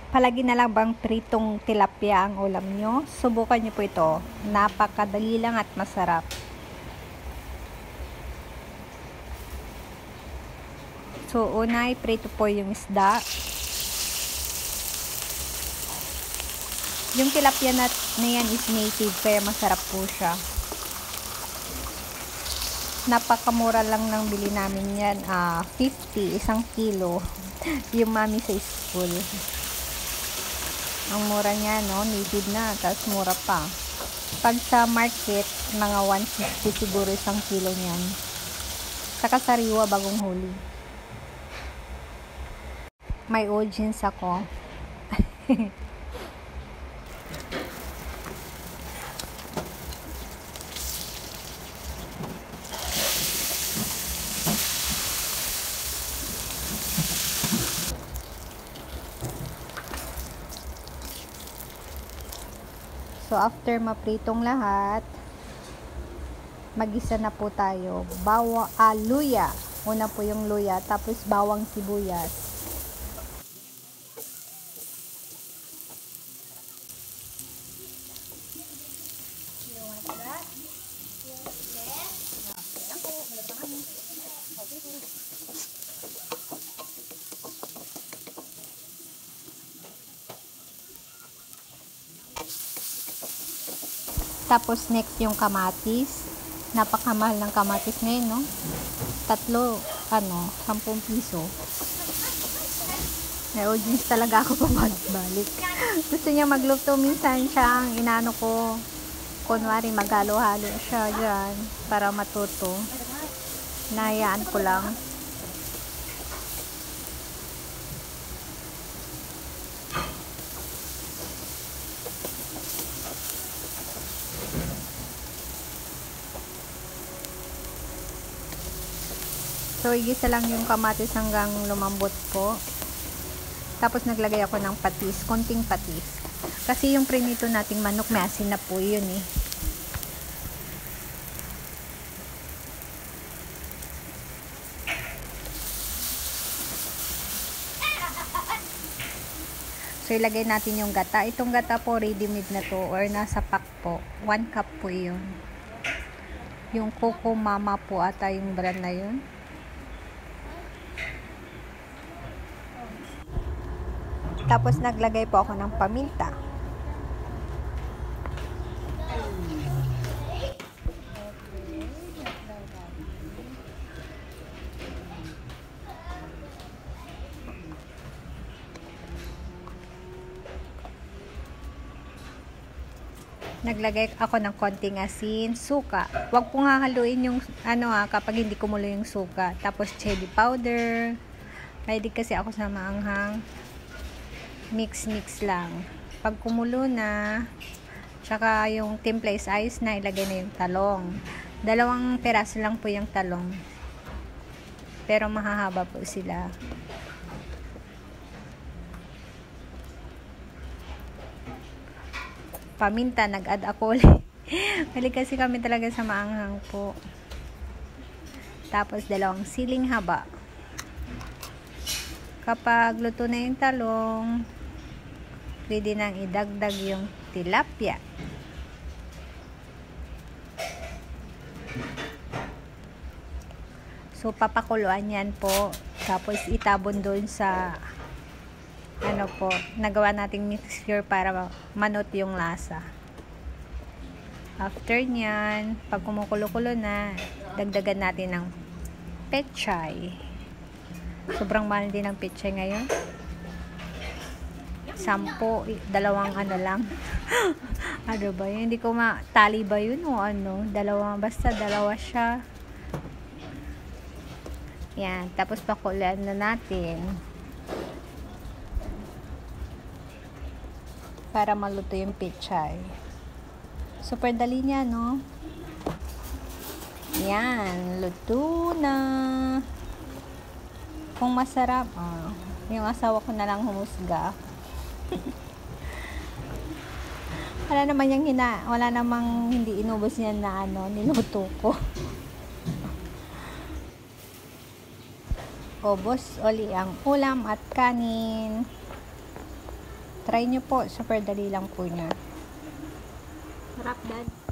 Palagi na lang bang pritong tilapia ang ulam nyo? Subukan nyo po ito. Napakadali lang at masarap. So, una, iprito po yung isda. Yung tilapia na yan is native, kaya masarap po siya. Napakamura lang ng bili namin yan. 50, 1 kilo. Yung mami sa school. Ang mura niya, no? Native na, tapos mura pa. Pag sa market, mga 160 siguro 1 kilo niyan. Saka sariwa, bagong huli. May audience ako. So, after mapritong lahat, magisa na po tayo. Luya. Una po yung luya, tapos bawang sibuyas. Tapos next yung kamatis. Napakamahal ng kamatis ngayon, no? 10 piso. May audience talaga ako pabalik. Gusto niya magluto. Minsan siya ang inaano ko. Kunwari maghalo-halo siya dyan para matuto. Nahayaan ko lang. So, igisa lang yung kamatis hanggang lumambot po. Tapos, naglagay ako ng patis. Konting patis. Kasi yung prinito nating manok, may asin na po yun eh. So, ilagay natin yung gata. Itong gata po, ready-made na to. Or nasa pack po. 1 cup po yun. Yung Coco Mama po ata yung brand na yun. Tapos naglagay po ako ng paminta. Naglagay ako ng konting asin, suka. Huwag pong hahaluin yung kapag hindi kumulo yung suka. Tapos chili powder. Pwede kasi ako sa maanghang. Mix lang. Pag kumulo na, tsaka yung timpla is ayos na, ilagay na yung talong. 2 peraso lang po yung talong. Pero mahahaba po sila. Paminta, nag-add ako ulit. Balik kasi kami talaga sa maanghang po. Tapos 2 siling haba. Kapag luto na yung talong, pwede nang idagdag yung tilapia. So, papakuluan yan po. Tapos, itabon doon sa nagawa nating mixture para manot yung lasa. After nyan, pag kumukulo-kulo na, dagdagan natin ng pechay. Sobrang mahal din ng pechay ngayon. 10, 2 lang. Ano ba yun? Hindi ko tali ba yun o ano? 2, basta 2 siya. Yan. Tapos pakulan na natin. Para maluto yung pechay. Super dali niya, no? Yan. Luto na. Kung masarap, yung asawa ko na lang humusga. Wala namang hindi inubos niya na niluto ko. Ubos uli ang ulam at kanin. Try nyo po. Super dali lang po niya. Sarap, Dad.